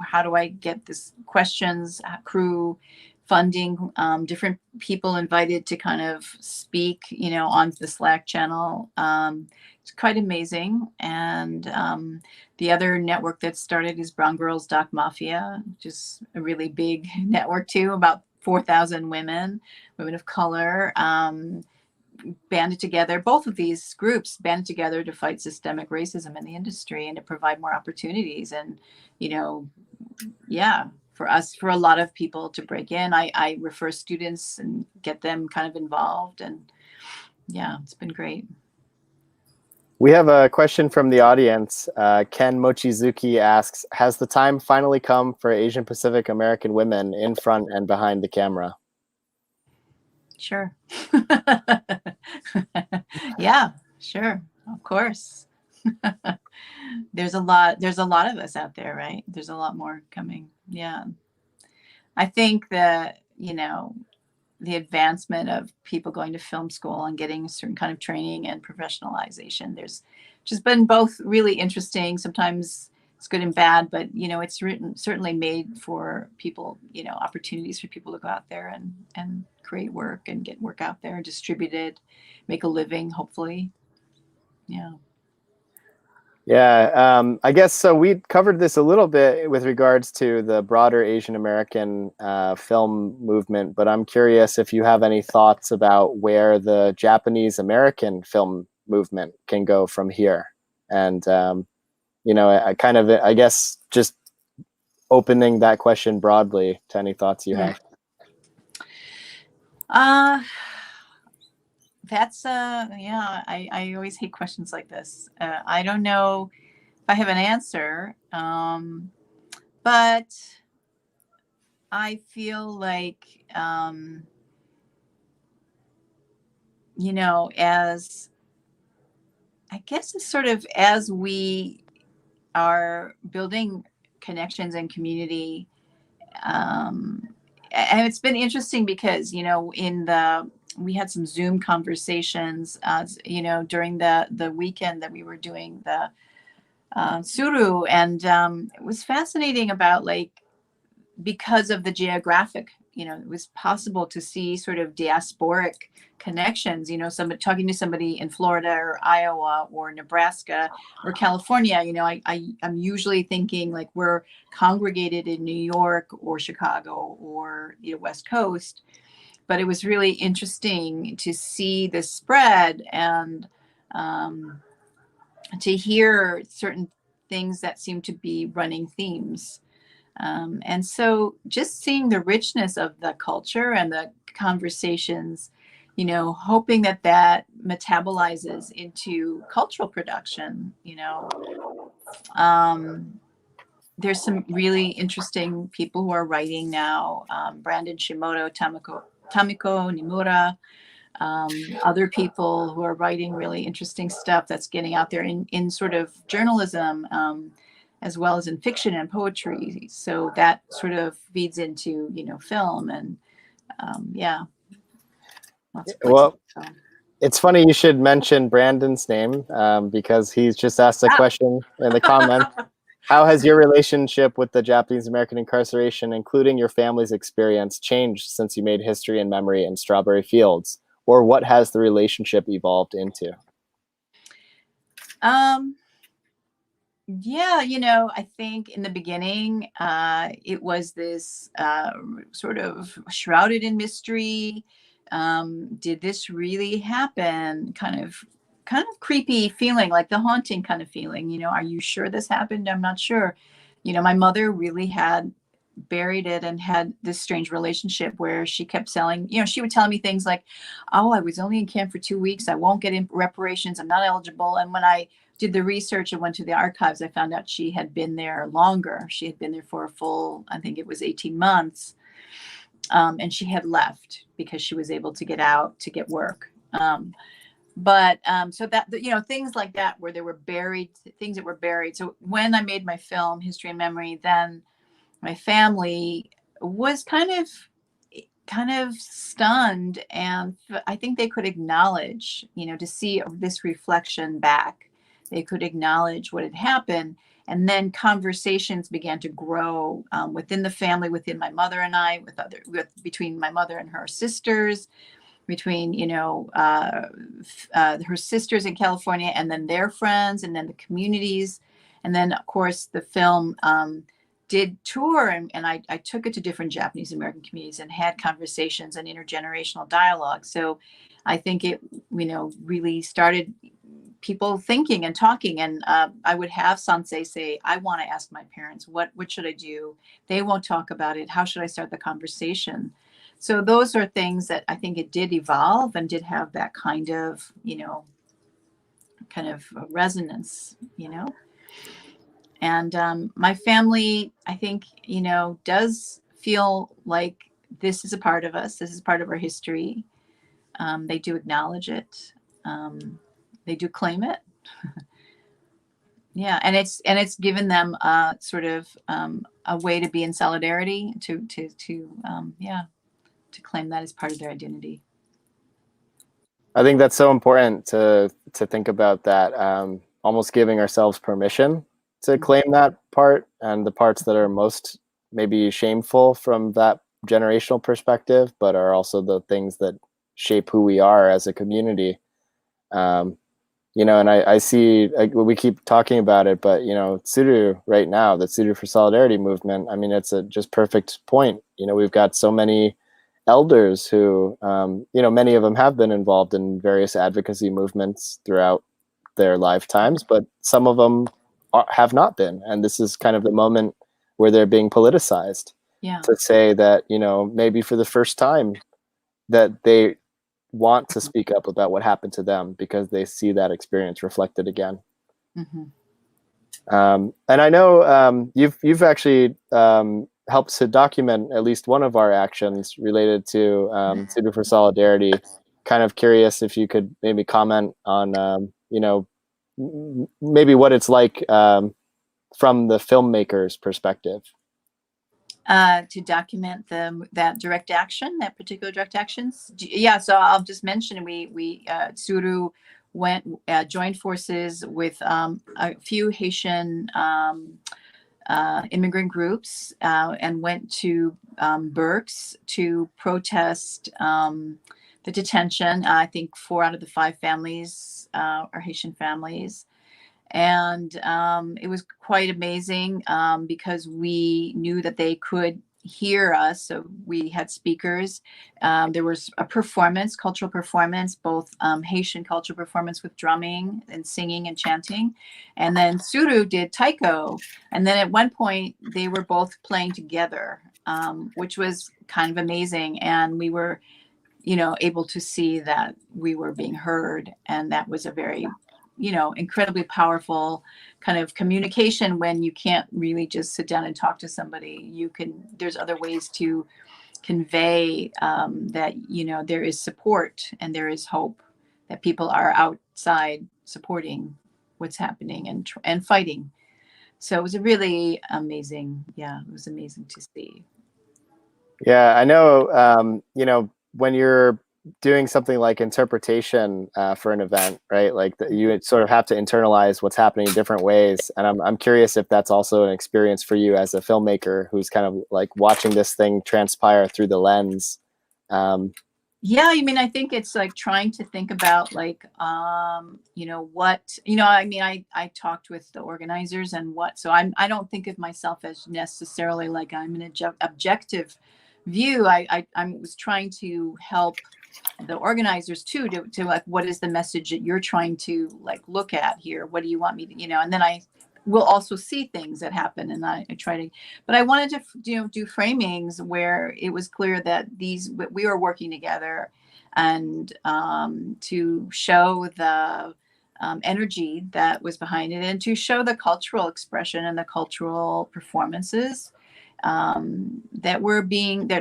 How do I get this? Questions, crew, funding, different people invited to kind of speak, on the Slack channel. It's quite amazing. And the other network that started is Brown Girls Doc Mafia, which is a really big network too, about 4,000 women of color, banded together. Both of these groups banded together to fight systemic racism in the industry and to provide more opportunities. And, for a lot of people to break in. I refer students and get them kind of involved. And yeah, it's been great. We have a question from the audience. Ken Mochizuki asks, has the time finally come for Asian Pacific American women in front and behind the camera? Sure. Yeah, sure. Of course. There's a lot of us out there, right? There's a lot more coming. Yeah. I think that, the advancement of people going to film school and getting a certain kind of training and professionalization, there's just been both really interesting. Sometimes it's good and bad, but it's certainly made for people, opportunities for people to go out there and create work and get work out there and distribute it, make a living, hopefully. Yeah. Yeah, I guess so. We covered this a little bit with regards to the broader Asian American film movement, but I'm curious if you have any thoughts about where the Japanese American film movement can go from here. And, I guess just opening that question broadly to any thoughts you have. That's I always hate questions like this. I don't know if I have an answer, but I feel like, as I guess it's sort of as we are building connections and community, and it's been interesting because, we had some Zoom conversations, during the weekend that we were doing the Suru, and it was fascinating about, like, because of the geographic, it was possible to see sort of diasporic connections, somebody talking to somebody in Florida or Iowa or Nebraska or California. I'm usually thinking like we're congregated in New York or Chicago or West Coast, but it was really interesting to see the spread and to hear certain things that seem to be running themes. And so just seeing the richness of the culture and the conversations, hoping that metabolizes into cultural production, there's some really interesting people who are writing now, Brandon Shimoto, Tamiko Nimura, other people who are writing really interesting stuff that's getting out there in sort of journalism, as well as in fiction and poetry. So that sort of feeds into, film and lots of places. Well, it's funny you should mention Brandon's name, because he's just asked a question in the comments. How has your relationship with the Japanese American incarceration, including your family's experience, changed since you made History and Memory in Strawberry Fields? Or what has the relationship evolved into? Yeah, I think in the beginning, it was this sort of shrouded in mystery. Did this really happen? Kind of creepy feeling, like the haunting kind of feeling. Are you sure this happened? I'm not sure. My mother really had buried it and had this strange relationship where she kept selling, she would tell me things like, oh, I was only in camp for 2 weeks. I won't get in reparations. I'm not eligible. And when I did the research and went to the archives, I found out she had been there longer. She had been there for a full, I think it was 18 months. And she had left because she was able to get out to get work. But so that, things like that, where there were buried things that were buried. So when I made my film, History and Memory, then my family was kind of stunned, and I think they could acknowledge, to see this reflection back, they could acknowledge what had happened. And then conversations began to grow within the family, within my mother and I, between my mother and her sisters, between her sisters in California, and then their friends, and then the communities. And then of course the film did tour, and I took it to different Japanese American communities and had conversations and intergenerational dialogue. So I think it really started people thinking and talking. And I would have Sansei say, I want to ask my parents, what should I do? They won't talk about it. How should I start the conversation? So those are things that I think it did evolve and did have that kind of resonance. And my family, I think, does feel like this is a part of us. This is part of our history. They do acknowledge it. They do claim it. Yeah, and it's given them sort of a way to be in solidarity, to claim that as part of their identity. I think that's so important to think about that, almost giving ourselves permission to claim that part, and the parts that are most maybe shameful from that generational perspective, but are also the things that shape who we are as a community. And I see, we keep talking about it, but Tsuru right now, the Tsuru for Solidarity movement, I mean, it's a just perfect point. We've got so many elders who, many of them have been involved in various advocacy movements throughout their lifetimes, but some of them have not been. And this is kind of the moment where they're being politicized. Yeah. To say that, maybe for the first time, that they want to speak up about what happened to them because they see that experience reflected again. Mm-hmm. And I know you've actually helped to document at least one of our actions related to Tsuru for Solidarity. Kind of curious if you could maybe comment on, maybe what it's like from the filmmaker's perspective. To document that direct action, that particular direct actions. Yeah, so I'll just mention we Tsuru joined forces with a few Haitian immigrant groups and went to Berks to protest the detention. I think 4 out of the 5 families are Haitian families. And it was quite amazing because we knew that they could hear us. So we had speakers. There was a performance, cultural performance, both Haitian cultural performance with drumming and singing and chanting. And then Tsuru did taiko. And then at one point, they were both playing together, which was kind of amazing. And we were, able to see that we were being heard. And that was a very incredibly powerful kind of communication when you can't really just sit down and talk to somebody. There's other ways to convey that, there is support and there is hope, that people are outside supporting what's happening and fighting. So it was a really amazing, it was amazing to see. Yeah, I know, when you're doing something like interpretation for an event, right? Like you sort of have to internalize what's happening in different ways. And I'm curious if that's also an experience for you as a filmmaker who's kind of like watching this thing transpire through the lens. Yeah, I mean, I think it's like trying to think about like, what, I mean, I talked with the organizers and so I don't think of myself as necessarily like I'm an objective view. I was trying to help the organizers too, to like, what is the message that you're trying to like look at here? What do you want me to, and then I will also see things that happen, and I try to, but I wanted to, do framings where it was clear that we were working together, and to show the energy that was behind it, and to show the cultural expression and the cultural performances that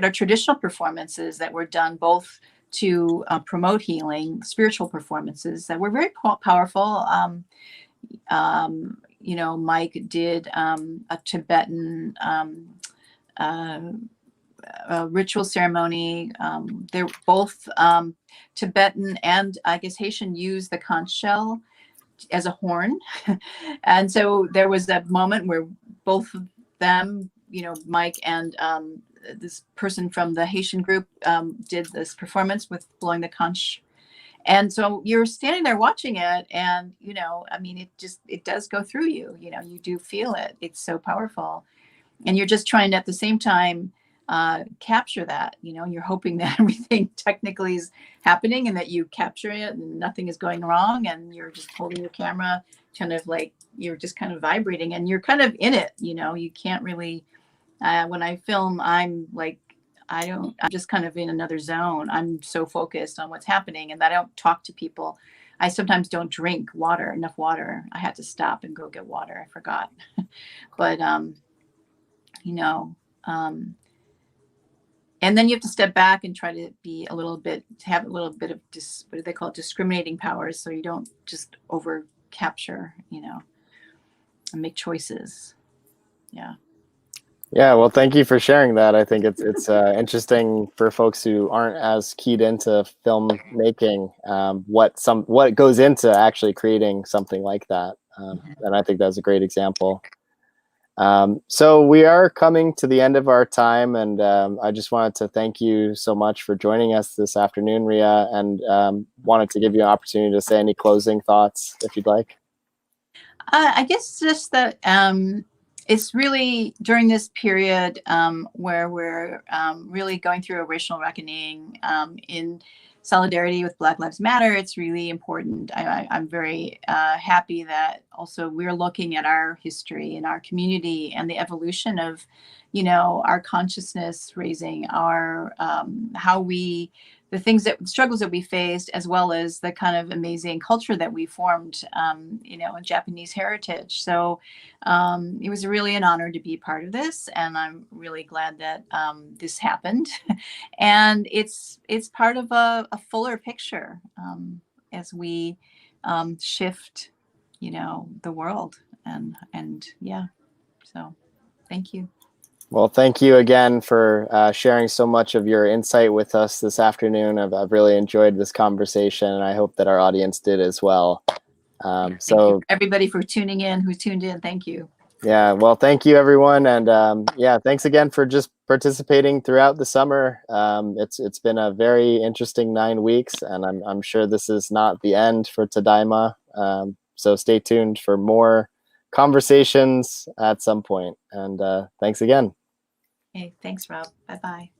are traditional performances that were done both to promote healing, spiritual performances that were very powerful. Mike did a Tibetan ritual ceremony. They're both Tibetan and I guess Haitian use the conch shell as a horn. And so there was that moment where both of them, Mike and this person from the Haitian group did this performance with blowing the conch. And so you're standing there watching it, and I mean, it does go through you. You do feel it. It's so powerful, and you're just trying to at the same time capture that. You're hoping that everything technically is happening and that you capture it and nothing is going wrong, and you're just holding your camera, kind of like you're just kind of vibrating, and you're kind of in it. You can't really. When I film, I'm like, I'm just kind of in another zone. I'm so focused on what's happening, and I don't talk to people. I sometimes don't drink enough water. I had to stop and go get water. I forgot. But, and then you have to step back and try to have a little bit of what do they call it? Discriminating powers. So you don't just over capture, and make choices. Yeah. Yeah, well, thank you for sharing that. I think it's interesting for folks who aren't as keyed into filmmaking, what goes into actually creating something like that, and I think that's a great example. So we are coming to the end of our time, and I just wanted to thank you so much for joining us this afternoon, Rea, and wanted to give you an opportunity to say any closing thoughts if you'd like. I guess just that it's really during this period where we're really going through a racial reckoning in solidarity with Black Lives Matter. It's really important. I'm very happy that also we're looking at our history and our community and the evolution of, our consciousness raising, our the struggles that we faced, as well as the kind of amazing culture that we formed, in Japanese heritage. So it was really an honor to be part of this, and I'm really glad that this happened. And it's part of a fuller picture as we shift, the world, and yeah. So, thank you. Well, thank you again for sharing so much of your insight with us this afternoon. I've really enjoyed this conversation, and I hope that our audience did as well. Thank you, everybody, for tuning in. Who tuned in? Thank you. Yeah, well, thank you, everyone, and yeah, thanks again for just participating throughout the summer. It's been a very interesting 9 weeks, and I'm sure this is not the end for Tadaima. So stay tuned for more conversations at some point. And thanks again. Hey, thanks, Rob. Bye-bye.